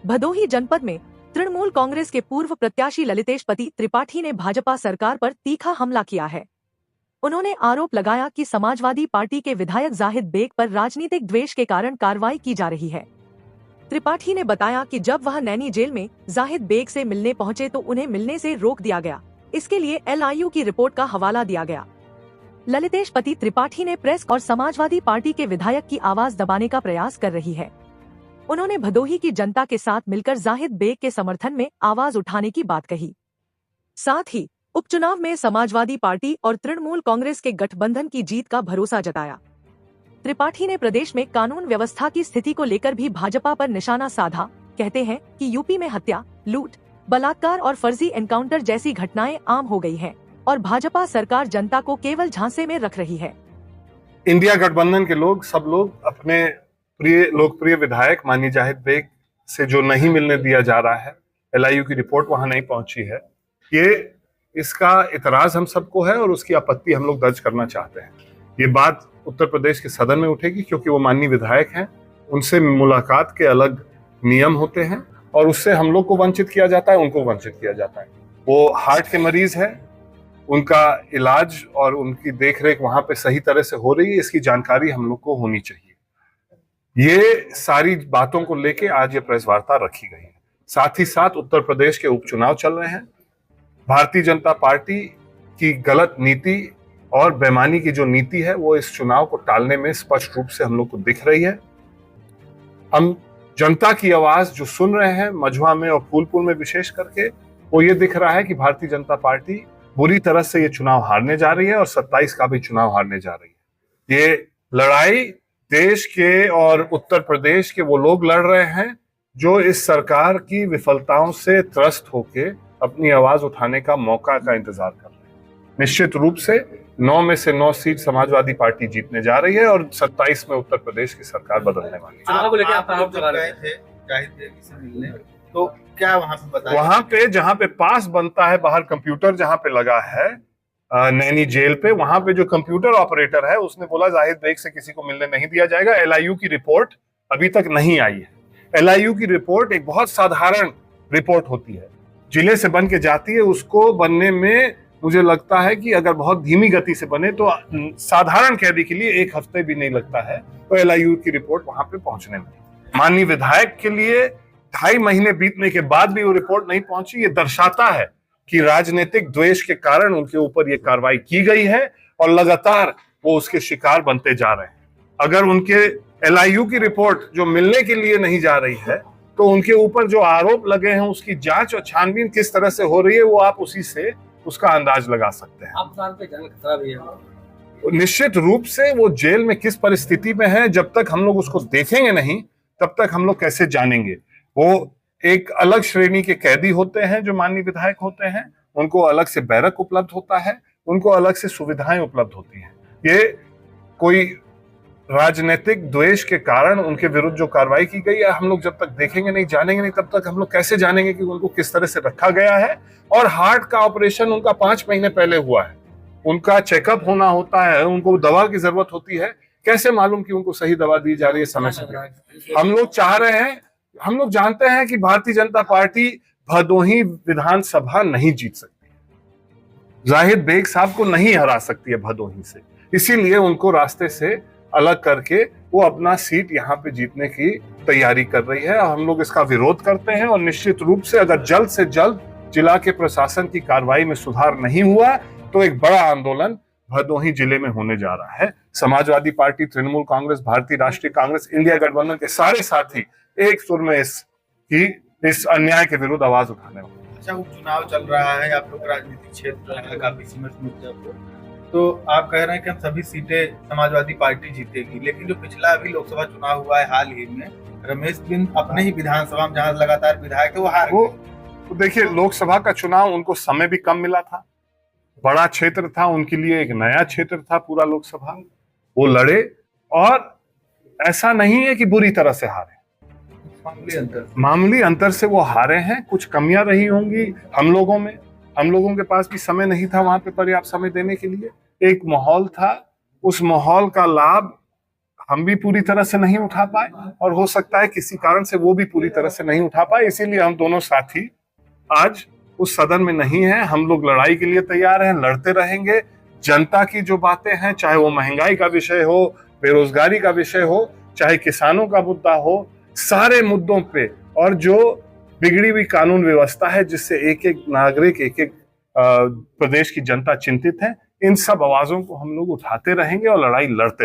भदोही जनपद में तृणमूल कांग्रेस के पूर्व प्रत्याशी ललितेश पति त्रिपाठी ने भाजपा सरकार पर तीखा हमला किया है। उन्होंने आरोप लगाया कि समाजवादी पार्टी के विधायक जाहिद बेग पर राजनीतिक द्वेष के कारण कार्रवाई की जा रही है। त्रिपाठी ने बताया कि जब वह नैनी जेल में जाहिद बेग से मिलने पहुंचे तो उन्हें मिलने से रोक दिया गया। इसके लिए LIU की रिपोर्ट का हवाला दिया गया। ललितेश पति त्रिपाठी ने प्रेस और समाजवादी पार्टी के विधायक की आवाज दबाने का प्रयास कर रही है। उन्होंने भदोही की जनता के साथ मिलकर जाहिद बेग के समर्थन में आवाज उठाने की बात कही। साथ ही उपचुनाव में समाजवादी पार्टी और तृणमूल कांग्रेस के गठबंधन की जीत का भरोसा जताया। त्रिपाठी ने प्रदेश में कानून व्यवस्था की स्थिति को लेकर भी भाजपा पर निशाना साधा। कहते हैं कि यूपी में हत्या, लूट, बलात्कार और फर्जी एनकाउंटर जैसी घटनाएं आम हो गई हैं और भाजपा सरकार जनता को केवल झांसे में रख रही है। इंडिया गठबंधन के लोग सब लोग अपने लोकप्रिय विधायक माननीय जाहिद बेग से जो नहीं मिलने दिया जा रहा है, LIU की रिपोर्ट वहां नहीं पहुंची है, ये इसका इतराज हम सबको है और उसकी आपत्ति हम लोग दर्ज करना चाहते हैं। ये बात उत्तर प्रदेश के सदन में उठेगी क्योंकि वो माननीय विधायक हैं, उनसे मुलाकात के अलग नियम होते हैं और उससे हम लोग को वंचित किया जाता है, उनको वंचित किया जाता है। वो हार्ट के मरीज है, उनका इलाज और उनकी देखरेख वहां पे सही तरह से हो रही है, इसकी जानकारी हम लोग को होनी चाहिए। ये सारी बातों को लेके आज ये प्रेस वार्ता रखी गई है। साथ ही साथ उत्तर प्रदेश के उपचुनाव चल रहे हैं। भारतीय जनता पार्टी की गलत नीति और बेईमानी की जो नीति है वो इस चुनाव को टालने में स्पष्ट रूप से हम लोग को दिख रही है। हम जनता की आवाज जो सुन रहे हैं मझुआ में और फूलपुर में विशेष करके, वो ये दिख रहा है कि भारतीय जनता पार्टी बुरी तरह से ये चुनाव हारने जा रही है और 27 का भी चुनाव हारने जा रही है। ये लड़ाई देश के और उत्तर प्रदेश के वो लोग लड़ रहे हैं जो इस सरकार की विफलताओं से त्रस्त होके अपनी आवाज उठाने का मौका का इंतजार कर रहे हैं। निश्चित रूप से 9 में से 9 सीट समाजवादी पार्टी जीतने जा रही है और 27 में उत्तर प्रदेश की सरकार बदलने वाली है। चुनाव को लेकर आप आरोप लगा रहे थे जाहिद बेग से मिलने, तो क्या वहां पे बताया? वहां पे जहां पे पास बनता है, बाहर कंप्यूटर जहां पे लगा है नैनी जेल पे, वहां पे जो कंप्यूटर ऑपरेटर है उसने बोला जाहिद बेग से किसी को मिलने नहीं दिया जाएगा। LIU की रिपोर्ट अभी तक नहीं आई है। LIU की रिपोर्ट एक बहुत साधारण रिपोर्ट होती है, जिले से बन के जाती है। उसको बनने में मुझे लगता है कि अगर बहुत धीमी गति से बने तो साधारण कैदी के लिए 1 हफ्ते भी नहीं लगता है तो LIU की रिपोर्ट वहां पे पहुंचने में। माननीय विधायक के लिए 2.5 महीने बीतने के बाद भी वो रिपोर्ट नहीं पहुंची। ये दर्शाता है कि राजनीतिक द्वेष के कारण उनके ऊपर ये कार्रवाई की गई है और लगातार वो उसके शिकार बनते जा रहे हैं। अगर उनके LIU की रिपोर्ट जो मिलने के लिए नहीं जा रही है तो उनके ऊपर जो आरोप लगे हैं उसकी जांच और छानबीन किस तरह से हो रही है वो आप उसी से उसका अंदाज लगा सकते हैं। पे जान खतरा भी है। निश्चित रूप से वो जेल में किस परिस्थिति में है, जब तक हम लोग उसको देखेंगे नहीं तब तक हम लोग कैसे जानेंगे। वो एक अलग श्रेणी के कैदी होते हैं जो माननीय विधायक होते हैं, उनको अलग से बैरक उपलब्ध होता है, उनको अलग से सुविधाएं उपलब्ध होती हैं। ये कोई राजनीतिक द्वेष के कारण उनके विरुद्ध जो कार्रवाई की गई है, हम लोग जब तक देखेंगे नहीं, जानेंगे नहीं, तब तक हम लोग कैसे जानेंगे कि उनको किस तरह से रखा गया है। और हार्ट का ऑपरेशन उनका 5 महीने पहले हुआ है, उनका चेकअप होना होता है, उनको दवा की जरूरत होती है। कैसे मालूम कि उनको सही दवा दी जा रही है समय से? हम लोग चाह रहे हैं, हम लोग जानते हैं कि भारतीय जनता पार्टी भदोही विधानसभा नहीं जीत सकती, जाहिद बेग साहब को नहीं हरा सकती है भदोही से, इसीलिए उनको रास्ते से अलग करके वो अपना सीट यहाँ पे जीतने की तैयारी कर रही है। हम लोग इसका विरोध करते हैं और निश्चित रूप से अगर जल्द से जल्द जिला के प्रशासन की कार्रवाई में सुधार नहीं हुआ तो एक बड़ा आंदोलन भदोही जिले में होने जा रहा है। समाजवादी पार्टी, तृणमूल कांग्रेस, भारतीय राष्ट्रीय कांग्रेस, इंडिया गठबंधन के सारे साथी एक सुर में इस अन्याय के विरुद्ध आवाज उठाने वाले। अच्छा, उपचुनाव चल रहा है, आप लोग राजनीतिक क्षेत्र है काफी सीमित मुद्दे पर, तो आप कह रहे हैं कि हम सभी सीटें समाजवादी पार्टी जीतेगी, लेकिन जो पिछला अभी लोकसभा चुनाव हुआ है हाल ही में, रमेश बिंद अपने ही विधानसभा में जहां लगातार विधायक है वो हार गए। तो देखिए, लोकसभा का चुनाव उनको समय भी कम मिला था, बड़ा क्षेत्र था उनके लिए, एक नया क्षेत्र था पूरा लोकसभा, वो लड़े और ऐसा नहीं है कि बुरी तरह से हारे, मामूली अंतर से वो हारे हैं। कुछ कमियां रही होंगी हम लोगों में, हम लोगों के पास भी समय नहीं था वहां पे पर्याप्त समय देने के लिए। एक माहौल था, उस माहौल का लाभ हम भी पूरी तरह से नहीं उठा पाए और हो सकता है किसी कारण से वो भी पूरी तरह से नहीं उठा पाए। इसीलिए हम दोनों साथी आज उस सदन में नहीं है। हम लोग लड़ाई के लिए तैयार हैं, लड़ते रहेंगे। जनता की जो बातें हैं, चाहे वो महंगाई का विषय हो, बेरोजगारी का विषय हो, चाहे किसानों का मुद्दा हो, सारे मुद्दों पे, और जो बिगड़ी हुई कानून व्यवस्था है जिससे एक एक नागरिक, एक एक प्रदेश की जनता चिंतित है, इन सब आवाजों को हम लोग उठाते रहेंगे और लड़ाई लड़ते रहेंगे।